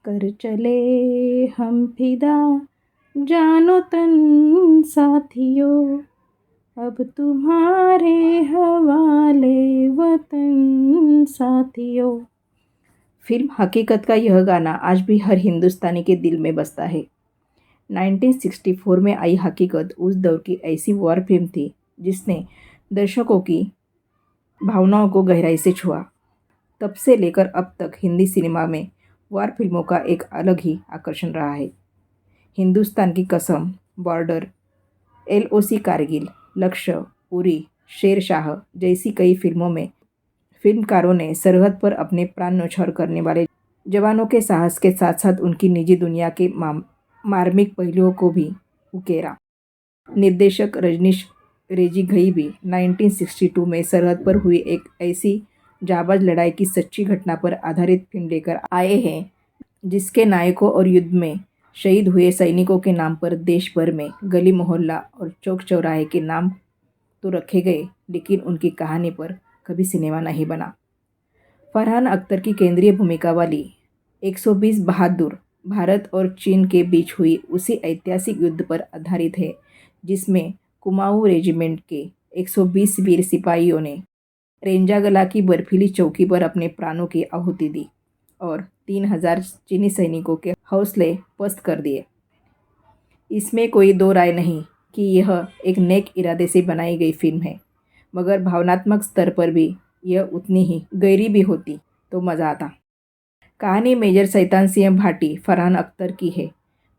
कर चले हम फिदा जानो तन साथियों, अब तुम्हारे हवाले वतन साथियों। फिल्म हकीकत का यह गाना आज भी हर हिंदुस्तानी के दिल में बसता है। 1964 में आई हकीकत उस दौर की ऐसी वॉर फिल्म थी जिसने दर्शकों की भावनाओं को गहराई से छुआ। तब से लेकर अब तक हिंदी सिनेमा में वॉर फिल्मों का एक अलग ही आकर्षण रहा है। हिंदुस्तान की कसम, बॉर्डर, LOC कारगिल, लक्ष्य, उरी, शेरशाह जैसी कई फिल्मों में फिल्मकारों ने सरहद पर अपने प्राण न्यौछावर करने वाले जवानों के साहस के साथ साथ उनकी निजी दुनिया के मार्मिक पहलुओं को भी उकेरा। निर्देशक रजनीश रेजी घई भी 1962 में सरहद पर हुई एक ऐसी जाबाज लड़ाई की सच्ची घटना पर आधारित फिल्म लेकर आए हैं जिसके नायकों और युद्ध में शहीद हुए सैनिकों के नाम पर देश भर में गली मोहल्ला और चौक चौराहे के नाम तो रखे गए, लेकिन उनकी कहानी पर कभी सिनेमा नहीं बना। फरहान अख्तर की केंद्रीय भूमिका वाली 120 बहादुर भारत और चीन के बीच हुई उसी ऐतिहासिक युद्ध पर आधारित है जिसमें कुमाऊं रेजिमेंट के 120 वीर सिपाहियों ने रेंजागला की बर्फीली चौकी पर अपने प्राणों की आहुति दी और 3000 चीनी सैनिकों के हौसले पस्त कर दिए। इसमें कोई दो राय नहीं कि यह एक नेक इरादे से बनाई गई फिल्म है, मगर भावनात्मक स्तर पर भी यह उतनी ही गहरी भी होती तो मज़ा आता। कहानी मेजर शैतान सिंह भाटी फरहान अख्तर की है,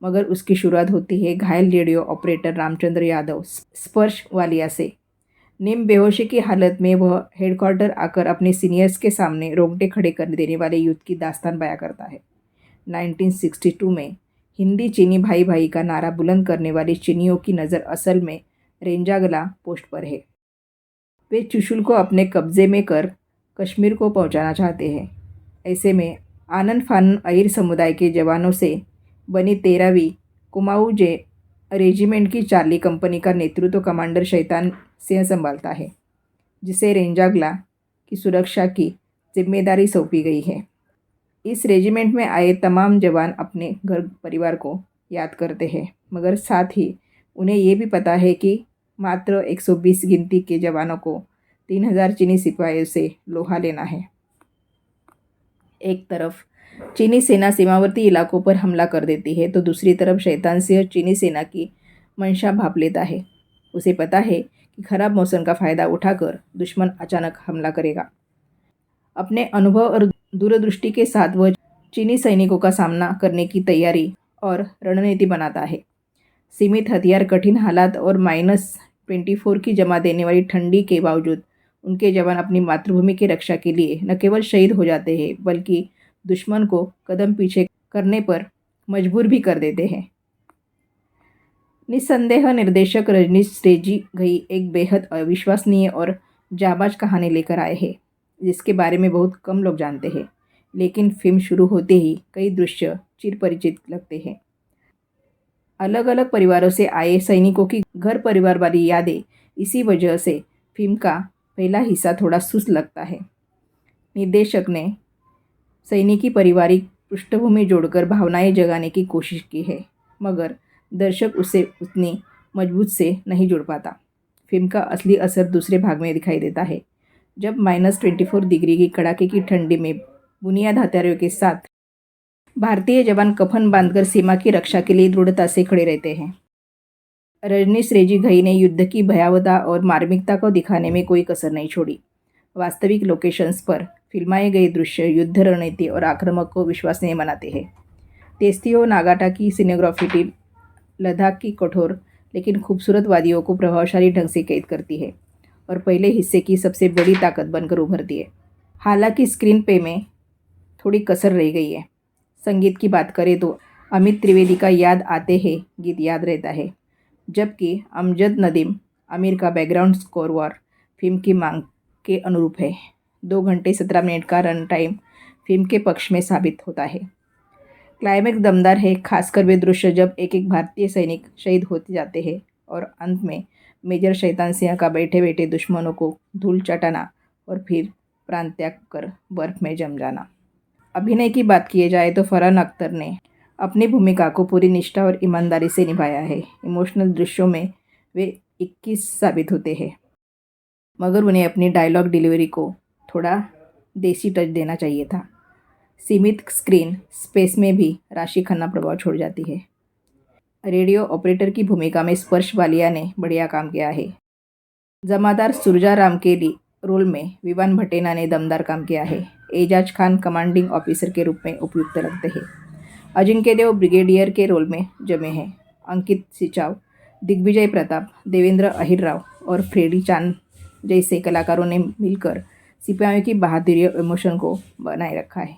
मगर उसकी शुरुआत होती है घायल रेडियो ऑपरेटर रामचंद्र यादव स्पर्श वालिया से। निम बेहोशी की हालत में वह हेडक्वार्टर आकर अपने सीनियर्स के सामने रोंगटे खड़े कर देने वाले युद्ध की दास्तान बयां करता है। 1962 में हिंदी चीनी भाई भाई का नारा बुलंद करने वाली चीनियों की नज़र असल में रेंजागला पोस्ट पर है। वे चुशुल को अपने कब्जे में कर कश्मीर को पहुंचाना चाहते हैं। ऐसे में आनन फानन अहीर समुदाय के जवानों से बनी 13वीं कुमाऊं रेजिमेंट की चार्ली कंपनी का नेतृत्व कमांडर शैतान सिंह संभालता है, जिसे रेंजागला की सुरक्षा की जिम्मेदारी सौंपी गई है। इस रेजिमेंट में आए तमाम जवान अपने घर परिवार को याद करते हैं, मगर साथ ही उन्हें ये भी पता है कि मात्र 120 गिनती के जवानों को 3000 चीनी सिपाहियों से लोहा लेना है। एक तरफ चीनी सेना सीमावर्ती इलाकों पर हमला कर देती है तो दूसरी तरफ शैतान सिंह चीनी सेना की मंशा भांप लेता है। उसे पता है कि खराब मौसम का फ़ायदा उठाकर दुश्मन अचानक हमला करेगा। अपने अनुभव और दूरदृष्टि के साथ वह चीनी सैनिकों का सामना करने की तैयारी और रणनीति बनाता है। सीमित हथियार, कठिन हालात और -24 की जमा देने वाली ठंडी के बावजूद उनके जवान अपनी मातृभूमि की रक्षा के लिए न केवल शहीद हो जाते हैं बल्कि दुश्मन को कदम पीछे करने पर मजबूर भी कर देते हैं। निस्संदेह निर्देशक रजनीश रेजी घई एक बेहद अविश्वसनीय और जाबाज कहानी लेकर आए हैं जिसके बारे में बहुत कम लोग जानते हैं, लेकिन फिल्म शुरू होते ही कई दृश्य चिरपरिचित लगते हैं। अलग अलग परिवारों से आए सैनिकों की घर परिवार वाली यादें, इसी वजह से फिल्म का पहला हिस्सा थोड़ा सुस्त लगता है। निर्देशक ने सैनिकी पारिवारिक पृष्ठभूमि जोड़कर भावनाएं जगाने की कोशिश की है, मगर दर्शक उसे उतनी मजबूत से नहीं जुड़ पाता। फिल्म का असली असर दूसरे भाग में दिखाई देता है, जब -24 डिग्री की कड़ाके की ठंडी में बुनियाद हथियारों के साथ भारतीय जवान कफन बांधकर सीमा की रक्षा के लिए दृढ़ता से खड़े रहते हैं। रजनीश रेजी घई ने युद्ध की भयावहता और मार्मिकता को दिखाने में कोई कसर नहीं छोड़ी। वास्तविक लोकेशंस पर फिल्माए गए दृश्य युद्ध रणनीति और आक्रामक को विश्वसनीय बनाते हैं। तेस्तियो नागाटा की सिनेग्राफी लद्दाख की कठोर लेकिन खूबसूरत वादियों को प्रभावशाली ढंग से कैद करती है और पहले हिस्से की सबसे बड़ी ताकत बनकर उभरती है। हालांकि स्क्रीन पे में थोड़ी कसर रह गई है। संगीत की बात करें तो अमित त्रिवेदी का याद आते हैं गीत याद रहता है, जबकि अमजद नदीम आमिर का बैकग्राउंड स्कोर वॉर फिल्म की मांग के अनुरूप है। 2 घंटे 17 मिनट का रन टाइम फिल्म के पक्ष में साबित होता है। क्लाइमैक्स दमदार है, खासकर वे दृश्य जब एक एक भारतीय सैनिक शहीद होते जाते हैं और अंत में मेजर शैतान सिंह का बैठे बैठे दुश्मनों को धूल चटाना और फिर प्राण त्याग कर बर्फ में जम जाना। अभिनय की बात किए जाए तो फरहान अख्तर ने अपनी भूमिका को पूरी निष्ठा और ईमानदारी से निभाया है। इमोशनल दृश्यों में वे 21 साबित होते हैं, मगर उन्हें अपनी डायलॉग डिलीवरी को थोड़ा देसी टच देना चाहिए था। सीमित स्क्रीन स्पेस में भी राशि खन्ना प्रभाव छोड़ जाती है। रेडियो ऑपरेटर की भूमिका में स्पर्श वालिया ने बढ़िया काम किया है। जमादार सुरजाराम के रोल में विवान भटेना ने दमदार काम किया है। एजाज खान कमांडिंग ऑफिसर के रूप में उपयुक्त लगते हैं। अजिंक्य देव ब्रिगेडियर के रोल में जमे हैं। अंकित सिचाव, दिग्विजय प्रताप, देवेंद्र अहिरराव और फ्रेडी चांद जैसे कलाकारों ने मिलकर सिपाहियों की बहादुरी और इमोशन को बनाए रखा है।